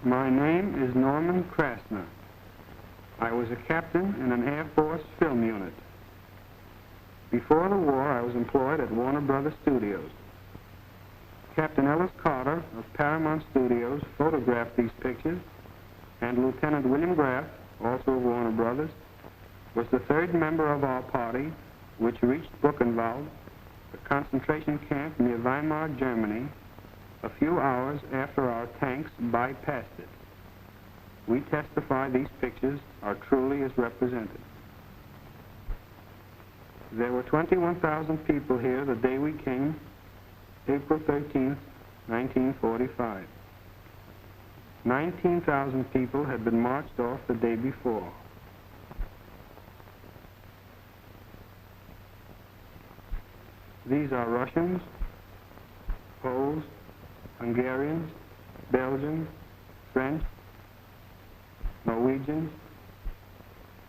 My name is Norman Krasner. I was a captain in an Air Force film unit. Before the war, I was employed at Warner Brothers Studios. Captain Ellis Carter of Paramount Studios photographed these pictures, and Lieutenant William Graff, also of Warner Brothers, was the third member of our party, which reached Buchenwald, a concentration camp near Weimar, Germany, a few hours after our tanks bypassed it. We testify these pictures are truly as represented. There were 21,000 people here the day we came, April 13th, 1945. 19,000 people had been marched off the day before. These are Russians, Poles, Hungarians, Belgians, French, Norwegians,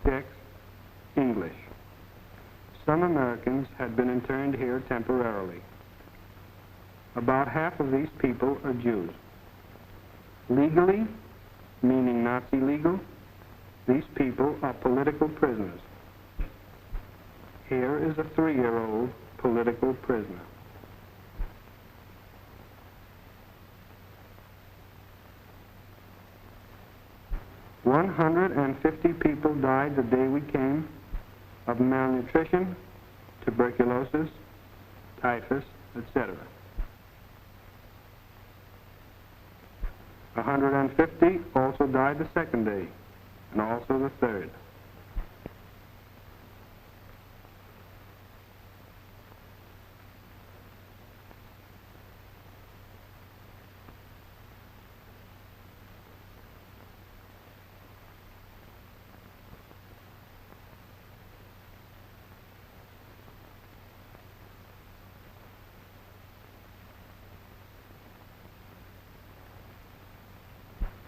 Czechs, English. Some Americans had been interned here temporarily. About half of these people are Jews. Legally, meaning Nazi legal, these people are political prisoners. Here is a 3-year-old political prisoner. "150 people died the day we came of malnutrition, tuberculosis, typhus, etc. 150 also died the second day, and also the third.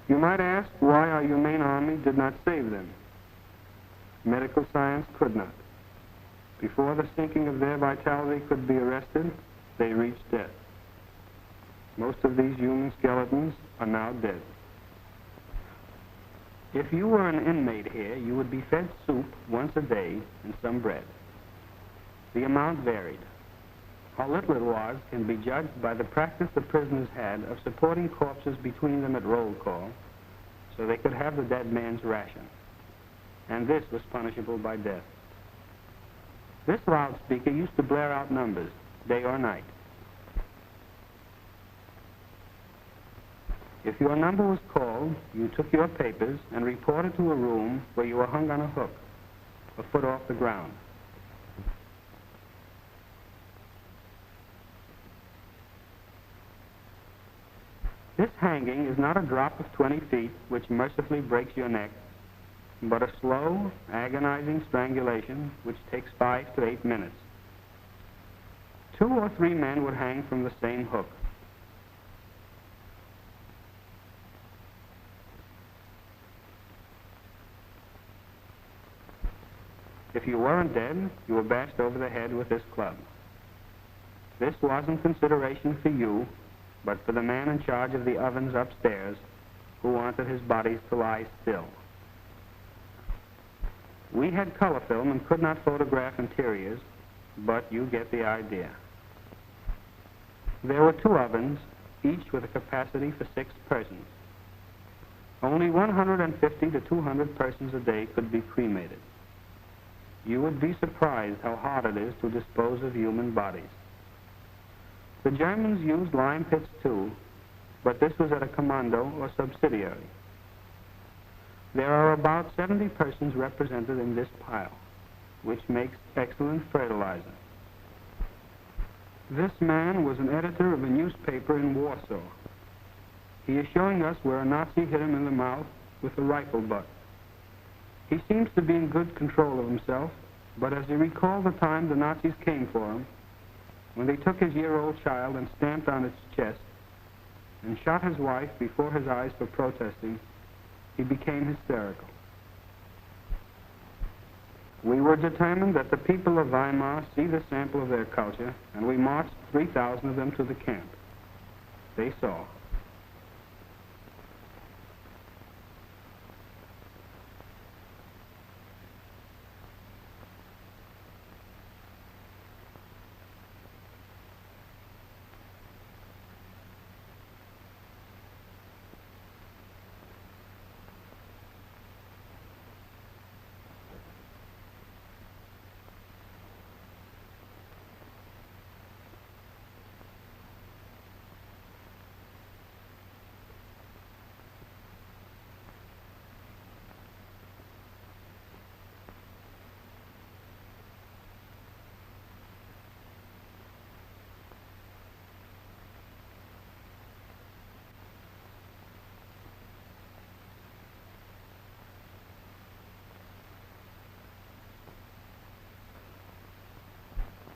You might ask why our humane army did not save them. Medical science could not. Before the sinking of their vitality could be arrested, they reached death. Most of these human skeletons are now dead. If you were an inmate here, you would be fed soup once a day and some bread. The amount varied. How little it was can be judged by the practice the prisoners had of supporting corpses between them at roll call so they could have the dead man's ration. And this was punishable by death. This loudspeaker used to blare out numbers, day or night. If your number was called, you took your papers and reported to a room where you were hung on a hook, a foot off the ground. This hanging is not a drop of 20 feet which mercifully breaks your neck, but a slow, agonizing strangulation which takes 5 to 8 minutes. 2 or 3 men would hang from the same hook. If you weren't dead, you were bashed over the head with this club. This wasn't consideration for you, but for the man in charge of the ovens upstairs who wanted his bodies to lie still. We had color film and could not photograph interiors, but you get the idea. There were 2 ovens, each with a capacity for 6 persons. Only 150 to 200 persons a day could be cremated. You would be surprised how hard it is to dispose of human bodies. The Germans used lime pits too, but this was at a commando or subsidiary. There are about 70 persons represented in this pile, which makes excellent fertilizer. This man was an editor of a newspaper in Warsaw. He is showing us where a Nazi hit him in the mouth with a rifle butt. He seems to be in good control of himself, but as he recalled the time the Nazis came for him, when they took his year-old child and stamped on its chest and shot his wife before his eyes for protesting, he became hysterical. We were determined that the people of Weimar see the sample of their culture, and we marched 3,000 of them to the camp. They saw.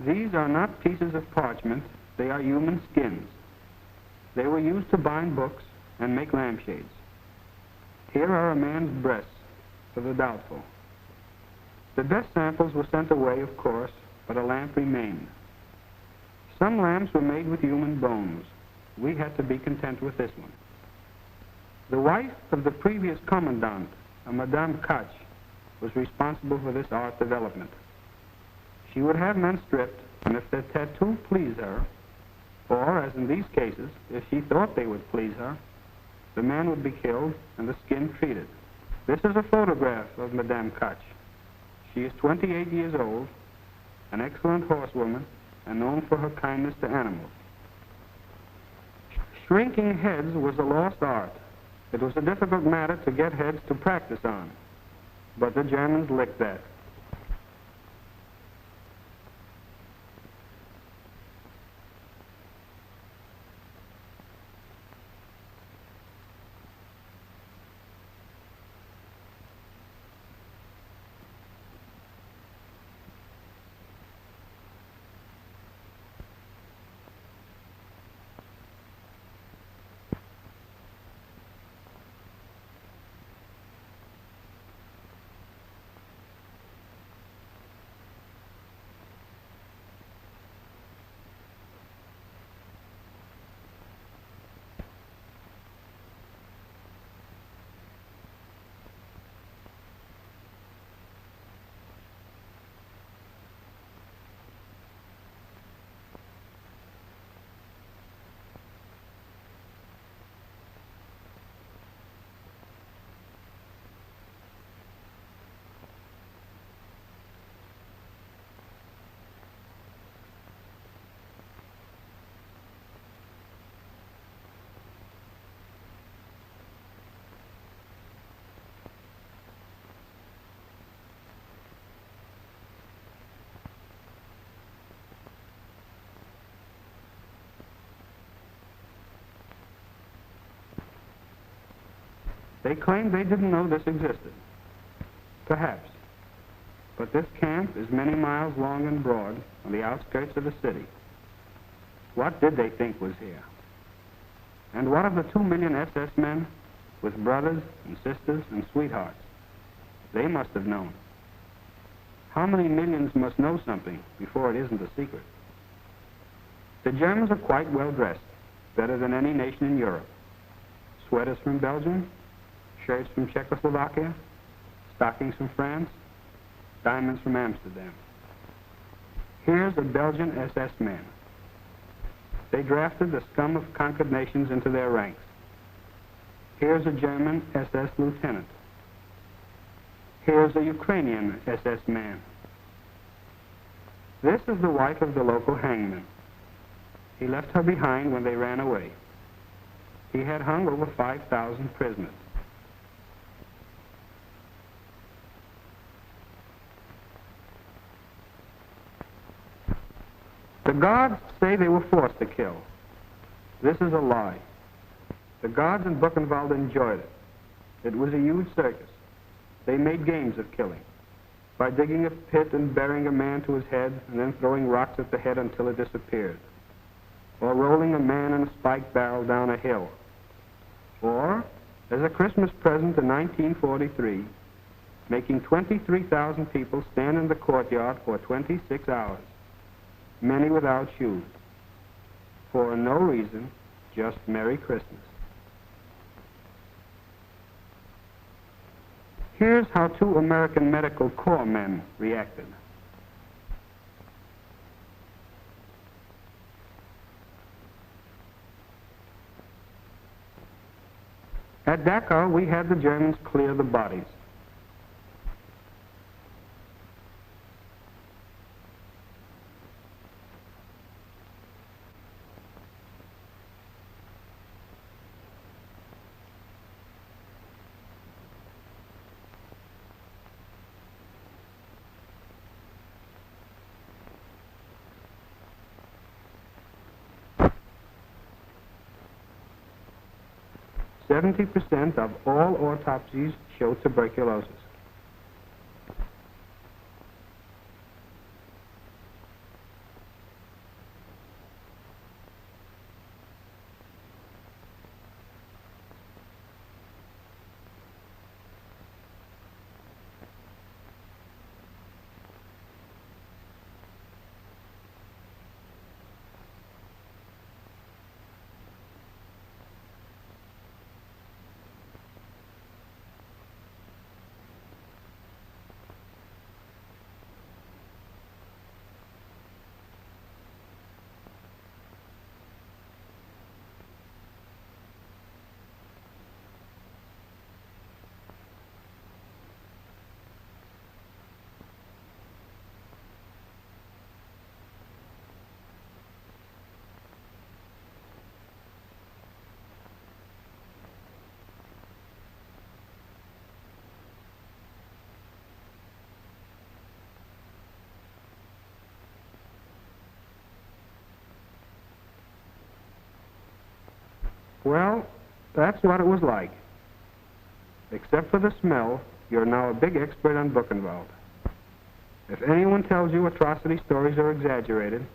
These are not pieces of parchment, they are human skins. They were used to bind books and make lampshades. Here are a man's breasts for the doubtful. The best samples were sent away, of course, but a lamp remained. Some lamps were made with human bones. We had to be content with this one. The wife of the previous commandant, a Madame Koch, was responsible for this art development. She would have men stripped, and if their tattoo pleased her, or, as in these cases, if she thought they would please her, the man would be killed and the skin treated. This is a photograph of Madame Koch. She is 28 years old, an excellent horsewoman, and known for her kindness to animals. Shrinking heads was a lost art. It was a difficult matter to get heads to practice on, but the Germans licked that. They claimed they didn't know this existed. Perhaps. But this camp is many miles long and broad on the outskirts of the city. What did they think was here? And what of the 2 million SS men with brothers and sisters and sweethearts? They must have known. How many millions must know something before it isn't a secret? The Germans are quite well dressed, better than any nation in Europe. Sweaters from Belgium, shirts from Czechoslovakia, stockings from France, diamonds from Amsterdam. Here's a Belgian SS man. They drafted the scum of conquered nations into their ranks. Here's a German SS lieutenant. Here's a Ukrainian SS man. This is the wife of the local hangman. He left her behind when they ran away. He had hung over 5,000 prisoners. The Guards say they were forced to kill. This is a lie. The Guards in Buchenwald enjoyed it. It was a huge circus. They made games of killing by digging a pit and burying a man to his head and then throwing rocks at the head until it disappeared, or rolling a man in a spike barrel down a hill, or, as a Christmas present in 1943, making 23,000 people stand in the courtyard for 26 hours. Many without shoes, for no reason, just Merry Christmas. Here's how 2 American Medical Corps men reacted. At Dachau, we had the Germans clear the bodies. %70 of all autopsies show tuberculosis. Well, that's what it was like. Except for the smell, you're now a big expert on Buchenwald. If anyone tells you atrocity stories are exaggerated,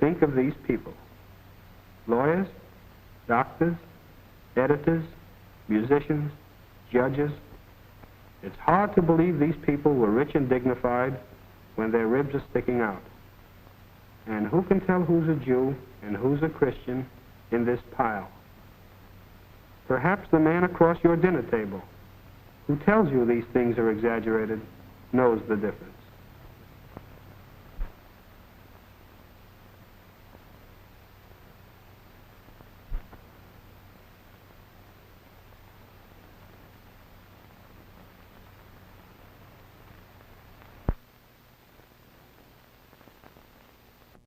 think of these people. Lawyers, doctors, editors, musicians, judges. It's hard to believe these people were rich and dignified when their ribs are sticking out. And who can tell who's a Jew and who's a Christian in this pile? Perhaps the man across your dinner table, who tells you these things are exaggerated, knows the difference.